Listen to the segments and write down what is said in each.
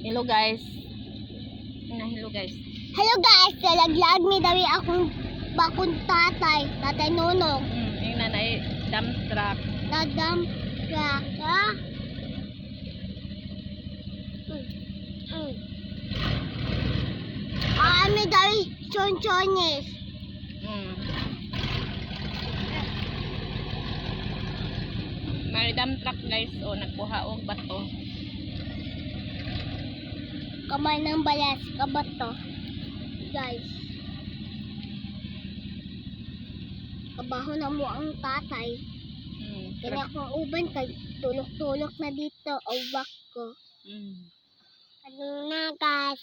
Hello guys. Hello guys. Hello guys, nalaglag mi dawi akong bakong tatay Nonong. Yung nanay dump truck. Nadam truck, ha? Mi dawi chonchones. May dump truck guys, nagkuha og bato. Kamay ng balas, kabato. Guys. Kabaho na mo ang tatay. Kaya akong uban kay tulok-tulok na dito, ubak ko. Ano na guys?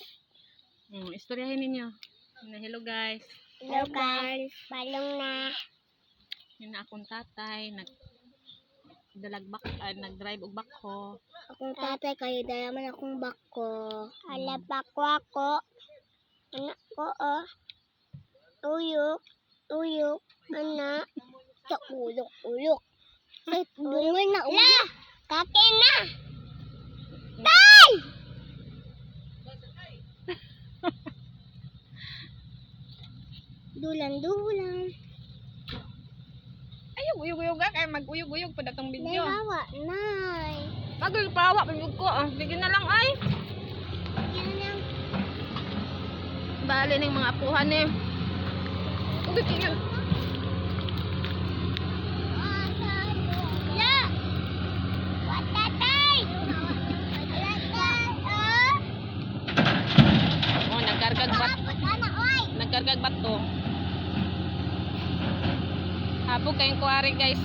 Istoryahin ninyo. Hello guys. Hello guys. Balong na. Yun na akong tatay, nag-drive og bakho. Akong tatay kayo dalaman akong bako. Ala bako ako. Anak ko Tuyok. Tuyok. Anak. Sa ulok-ulok. Bungoy na ulok. Kake na. Tay! Dulan-dulan. Ayog, uyog-uyog ka, kaya mag-uyog-uyog pa datong Nay video. hawa, nay. Agol pawa, pagod ko. Bigyan na lang ay. Yan lang. Bali ng mga apuhan eh. Ulit yun. La! What tatay? Nagkargag bato. Habog kayong kuwari guys,